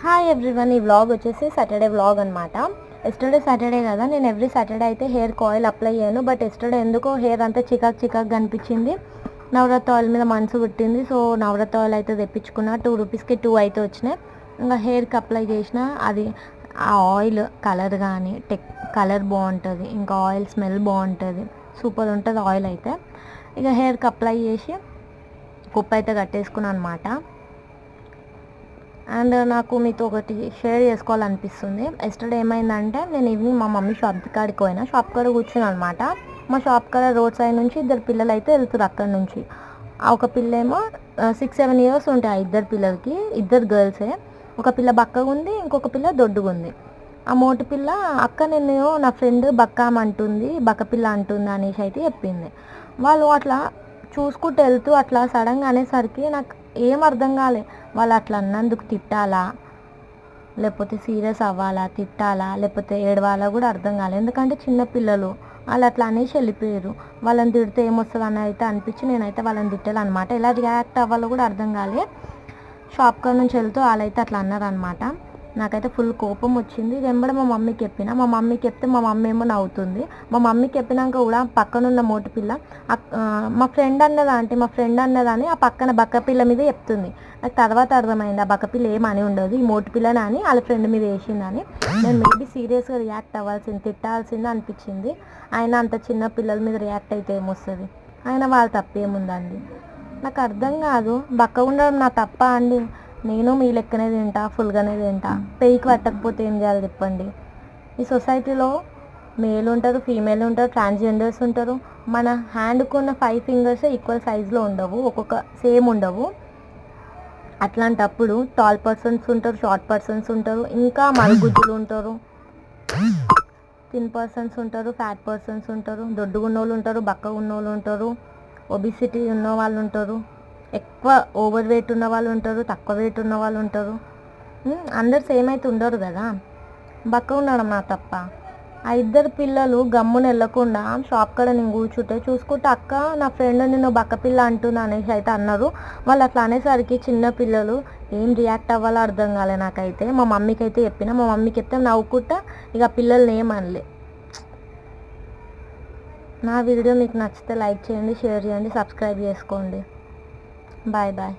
Hi everyone, ఈ vlog వచ్చేసి Saturday vlog అనమాట. ఎస్టర్డే సాటర్డే కదా, నేను ఎవ్రీ సాటర్డే అయితే హెయిర్కి ఆయిల్ అప్లై చేయను. బట్ ఎస్టర్డే ఎందుకో హెయిర్ అంతా చికాకు కనిపించింది. నవరత్న ఆయిల్ మీద మనసు పుట్టింది. సో నవరత్న ఆయిల్ అయితే తెప్పించుకున్నా. 2 రూపీస్కి 2 అయితే వచ్చినాయి. ఇంకా హెయిర్కి అప్లై చేసిన అది ఆ ఆయిల్ కలర్ కానీ కలర్ బాగుంటుంది, ఇంకా ఆయిల్ స్మెల్ బాగుంటుంది, సూపర్ ఉంటుంది ఆయిల్ అయితే. ఇక హెయిర్కి అప్లై చేసి కుప్ప అయితే కట్టేసుకున్నాను అనమాట. అండ్ నాకు మీతో ఒకటి షేర్ చేసుకోవాలనిపిస్తుంది. ఎస్టర్డే ఏమైందంటే, నేను ఈవినింగ్ మా మమ్మీ షాప్ కాడికి పోయినా. షాప్ కాడ కూర్చుని అనమాట. మా షాప్ కాడ రోడ్ సైడ్ నుంచి 2 పిల్లలు అయితే వెళ్తారు అక్కడి నుంచి. ఒక పిల్ల ఏమో 6-7 ఇయర్స్ ఉంటాయి. ఆ 2 పిల్లలకి, 2 గర్ల్సే. ఒక పిల్ల బక్కగా ఉంది, ఇంకొక పిల్ల దొడ్డుగా ఉంది. ఆ మోటి పిల్ల అక్క నేను నా ఫ్రెండ్ బక్కమంటుంది, బక్క పిల్ల అంటుంది అనేసి అయితే చెప్పింది. వాళ్ళు అట్లా చూసుకుంటూ వెళ్తూ అట్లా సడన్గా అనేసరికి నాకు ఏం అర్థం కాలే. వాళ్ళు అట్లా అన్నందుకు తిట్టాలా, లేకపోతే సీరియస్ అవ్వాలా, తిట్టాలా, లేకపోతే ఏడవాలా కూడా అర్థం కాలేదు. ఎందుకంటే చిన్నపిల్లలు వాళ్ళు అట్లా అనేసి వెళ్ళిపోయారు. వాళ్ళని తిడితే ఏమొస్తుంది అని అయితే అనిపించి నేనైతే వాళ్ళని తిట్టాలన్నమాట. ఎలా రియాక్ట్ అవ్వాలో కూడా అర్థం కాలే. షాప్ కాడ నుంచి వెళ్తూ వాళ్ళైతే అట్లా అన్నారనమాట. నాకైతే ఫుల్ కోపం వచ్చింది. వెంబడి మా మమ్మీకి చెప్పిన. మా మమ్మీకి చెప్తే మా మమ్మీ ఏమో నవ్వుతుంది. మా మమ్మీకి చెప్పినాక కూడా పక్కనున్న మోటి పిల్ల మా ఫ్రెండ్ అన్నదా అంటే మా ఫ్రెండ్ అన్నదని ఆ పక్కన బక్క పిల్ల మీద చెప్తుంది. నాకు తర్వాత అర్థమైంది ఆ బక్క పిల్ల ఏమని ఉండదు, ఈ మోటి పిల్లని అని వాళ్ళ ఫ్రెండ్ మీద వేసిందని. నేను మేబీ సీరియస్గా రియాక్ట్ అవ్వాల్సింది, తిట్టాల్సింది అనిపించింది. ఆయన అంత చిన్న పిల్లల మీద రియాక్ట్ అయితే ఏమొస్తుంది? ఆయన వాళ్ళ తప్పేముందండి? నాకు అర్థం కాదు. బక్క ఉండడం నా తప్ప అండి? నేను మీ లెక్కనే తింటా, ఫుల్గానే తింటా. పెయికి పట్టకపోతే ఏం చేయాలి చెప్పండి? ఈ సొసైటీలో మేల్ ఉంటారు, ఫీమేల్ ఉంటారు, ట్రాన్స్జెండర్స్ ఉంటారు. మన హ్యాండ్కు ఉన్న 5 ఫింగర్స్ ఈక్వల్ సైజులో ఉండవు, ఒక్కొక్క సేమ్ ఉండవు. అట్లాంటప్పుడు టాల్ పర్సన్స్ ఉంటారు, షార్ట్ పర్సన్స్ ఉంటారు, ఇంకా మరుగుజ్జులు ఉంటారు, థిన్ పర్సన్స్ ఉంటారు, ఫ్యాట్ పర్సన్స్ ఉంటారు, దొడ్డుగా ఉన్నోళ్ళు ఉంటారు, బక్కగా ఉన్నోళ్ళు ఉంటారు, ఒబిసిటీ ఉన్న వాళ్ళు ఉంటారు, ఎక్కువ ఓవర్ వెయిట్ ఉన్న వాళ్ళు ఉంటారు, తక్కువ వెయిట్ ఉన్న వాళ్ళు ఉంటారు. అందరు సేమ్ అయితే ఉండరు కదా. బక్క ఉండడం నా తప్ప? ఆ 2 పిల్లలు గమ్మున వెళ్ళకుండా షాప్ కాడ నేను కూర్చుంటే చూసుకుంటే అక్క నా ఫ్రెండ్ నిన్ను బక్క పిల్ల అంటున్నా అనేసి అయితే అన్నారు. వాళ్ళు అట్లా అనేసరికి చిన్న పిల్లలు ఏం రియాక్ట్ అవ్వాలో అర్థం కాలే నాకైతే. మా మమ్మీకి అయితే చెప్పిన. మా మమ్మీకి చెప్తే నవ్వుకుంటా ఇక పిల్లల్ని ఏమనలే. నా వీడియో మీకు నచ్చితే లైక్ చేయండి, షేర్ చేయండి, సబ్స్క్రైబ్ చేసుకోండి. Bye bye.